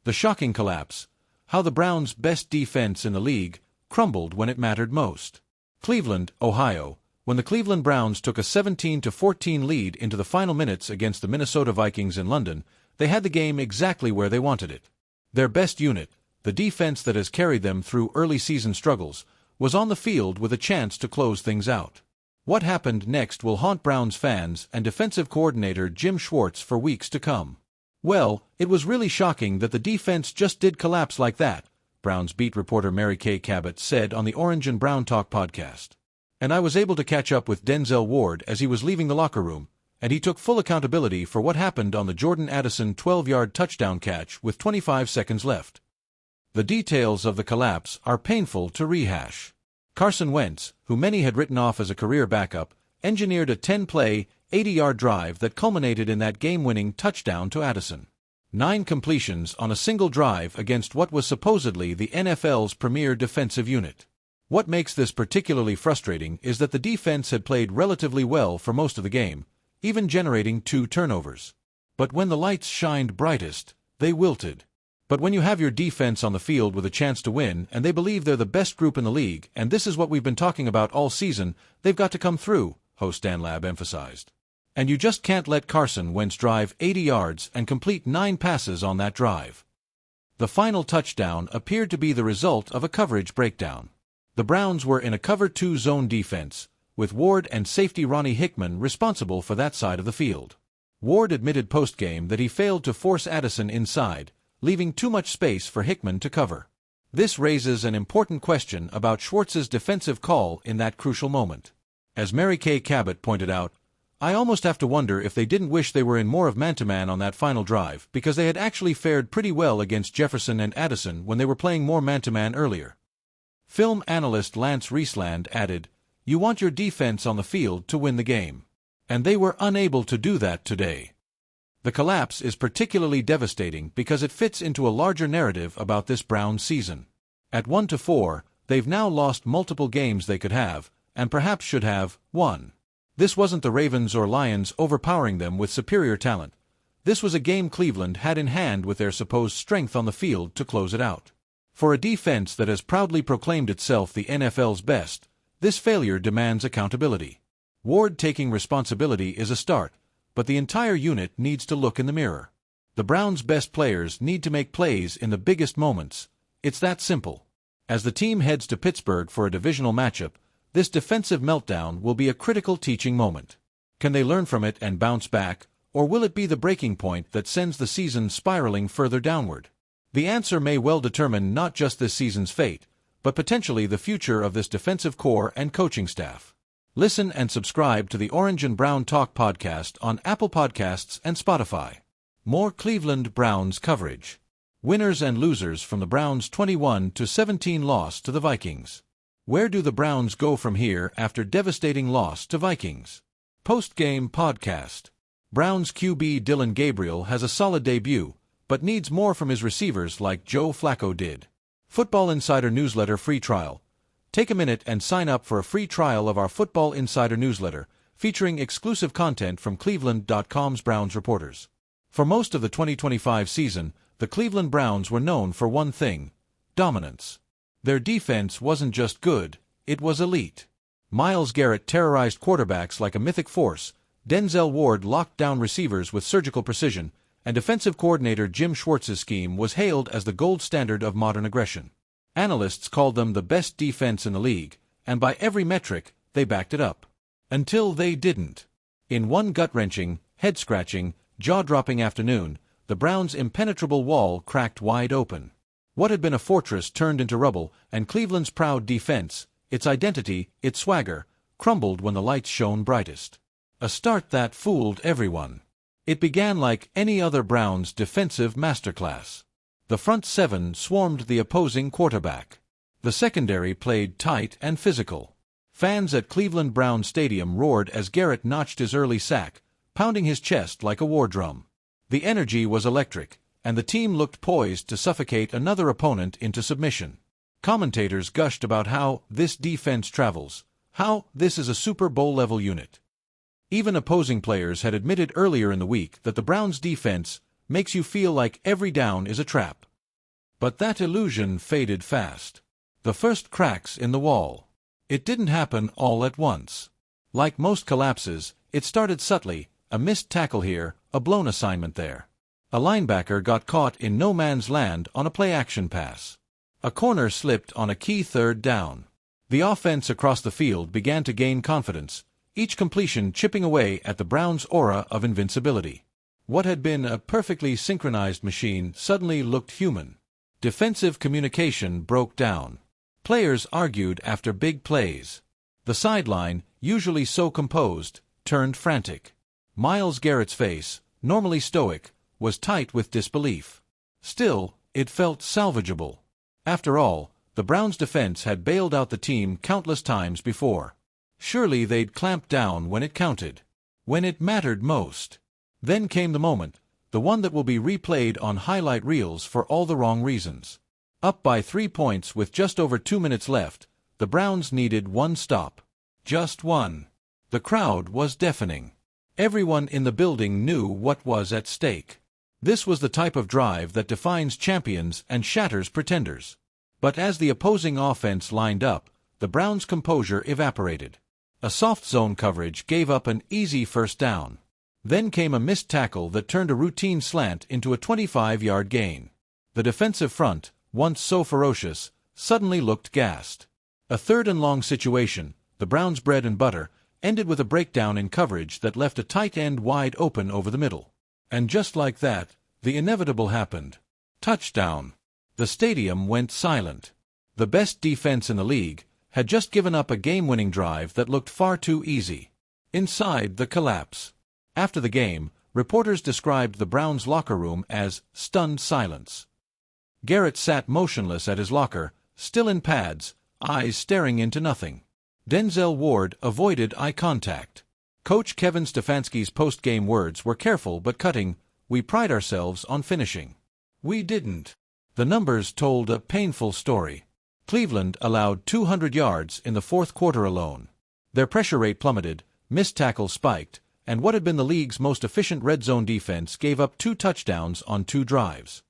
The shocking collapse. How the Browns' best defense in the league crumbled when it mattered most. Cleveland, Ohio. When the Cleveland Browns took a 17-14 lead into the final minutes against the Minnesota Vikings in London, they had the game exactly where they wanted it. Their best unit, the defense that has carried them through early season struggles, was on the field with a chance to close things out. What happened next will haunt Browns fans and defensive coordinator Jim Schwartz for weeks to come. Well, it was really shocking that the defense just did collapse like that, Browns beat reporter Mary Kay Cabot said on the Orange and Brown Talk podcast. And I was able to catch up with Denzel Ward as he was leaving the locker room, and he took full accountability for what happened on the Jordan Addison 12-yard touchdown catch with 25 seconds left. The details of the collapse are painful to rehash. Carson Wentz, who many had written off as a career backup, engineered a 10-play, 80-yard drive that culminated in that game-winning touchdown to Addison. 9 completions on a single drive against what was supposedly the NFL's premier defensive unit. What makes this particularly frustrating is that the defense had played relatively well for most of the game, even generating 2 turnovers. But when the lights shined brightest, they wilted. But when you have your defense on the field with a chance to win and they believe they're the best group in the league, and this is what we've been talking about all season, they've got to come through, host Dan Labb emphasized. And you just can't let Carson Wentz drive 80 yards and complete 9 passes on that drive. The final touchdown appeared to be the result of a coverage breakdown. The Browns were in a cover 2 zone defense, with Ward and safety Ronnie Hickman responsible for that side of the field. Ward admitted post-game that he failed to force Addison inside, leaving too much space for Hickman to cover. This raises an important question about Schwartz's defensive call in that crucial moment. As Mary Kay Cabot pointed out, I almost have to wonder if they didn't wish they were in more of man-to-man on that final drive because they had actually fared pretty well against Jefferson and Addison when they were playing more man-to-man earlier. Film analyst Lance Riesland added, "You want your defense on the field to win the game. And they were unable to do that today." The collapse is particularly devastating because it fits into a larger narrative about this Browns season. At 1-4, they've now lost multiple games they could have, and perhaps should have, won. This wasn't the Ravens or Lions overpowering them with superior talent. This was a game Cleveland had in hand with their supposed strength on the field to close it out. For a defense that has proudly proclaimed itself the NFL's best, this failure demands accountability. Ward taking responsibility is a start, but the entire unit needs to look in the mirror. The Browns' best players need to make plays in the biggest moments. It's that simple. As the team heads to Pittsburgh for a divisional matchup, this defensive meltdown will be a critical teaching moment. Can they learn from it and bounce back, or will it be the breaking point that sends the season spiraling further downward? The answer may well determine not just this season's fate, but potentially the future of this defensive core and coaching staff. Listen and subscribe to the Orange and Brown Talk podcast on Apple Podcasts and Spotify. More Cleveland Browns coverage. Winners and losers from the Browns' 21-17 loss to the Vikings. Where do the Browns go from here after devastating loss to Vikings? Post-game podcast. Browns QB Dylan Gabriel has a solid debut, but needs more from his receivers like Joe Flacco did. Football Insider Newsletter free trial. Take a minute and sign up for a free trial of our Football Insider newsletter, featuring exclusive content from Cleveland.com's Browns reporters. For most of the 2025 season, the Cleveland Browns were known for one thing: dominance. Their defense wasn't just good, it was elite. Myles Garrett terrorized quarterbacks like a mythic force, Denzel Ward locked down receivers with surgical precision, and defensive coordinator Jim Schwartz's scheme was hailed as the gold standard of modern aggression. Analysts called them the best defense in the league, and by every metric, they backed it up. Until they didn't. In one gut-wrenching, head-scratching, jaw-dropping afternoon, the Browns' impenetrable wall cracked wide open. What had been a fortress turned into rubble, and Cleveland's proud defense, its identity, its swagger, crumbled when the lights shone brightest. A start that fooled everyone. It began like any other Browns defensive masterclass. The front seven swarmed the opposing quarterback. The secondary played tight and physical. Fans at Cleveland Browns Stadium roared as Garrett notched his early sack, pounding his chest like a war drum. The energy was electric, and the team looked poised to suffocate another opponent into submission. Commentators gushed about how this defense travels, how this is a Super Bowl-level unit. Even opposing players had admitted earlier in the week that the Browns' defense makes you feel like every down is a trap. But that illusion faded fast. The first cracks in the wall. It didn't happen all at once. Like most collapses, it started subtly, a missed tackle here, a blown assignment there. A linebacker got caught in no man's land on a play-action pass. A corner slipped on a key third down. The offense across the field began to gain confidence, each completion chipping away at the Browns' aura of invincibility. What had been a perfectly synchronized machine suddenly looked human. Defensive communication broke down. Players argued after big plays. The sideline, usually so composed, turned frantic. Myles Garrett's face, normally stoic, was tight with disbelief. Still, it felt salvageable. After all, the Browns' defense had bailed out the team countless times before. Surely they'd clamped down when it counted. When it mattered most. Then came the moment, the one that will be replayed on highlight reels for all the wrong reasons. Up by 3 points with just over 2 minutes left, the Browns needed one stop. Just one. The crowd was deafening. Everyone in the building knew what was at stake. This was the type of drive that defines champions and shatters pretenders. But as the opposing offense lined up, the Browns' composure evaporated. A soft zone coverage gave up an easy first down. Then came a missed tackle that turned a routine slant into a 25-yard gain. The defensive front, once so ferocious, suddenly looked gassed. A third-and-long situation, the Browns' bread and butter, ended with a breakdown in coverage that left a tight end wide open over the middle. And just like that, the inevitable happened. Touchdown. The stadium went silent. The best defense in the league had just given up a game-winning drive that looked far too easy. Inside the collapse. After the game, reporters described the Browns' locker room as stunned silence. Garrett sat motionless at his locker, still in pads, eyes staring into nothing. Denzel Ward avoided eye contact. Coach Kevin Stefanski's post-game words were careful but cutting. "We pride ourselves on finishing. We didn't." The numbers told a painful story. Cleveland allowed 200 yards in the fourth quarter alone. Their pressure rate plummeted, missed tackles spiked, and what had been the league's most efficient red zone defense gave up 2 touchdowns on 2 drives.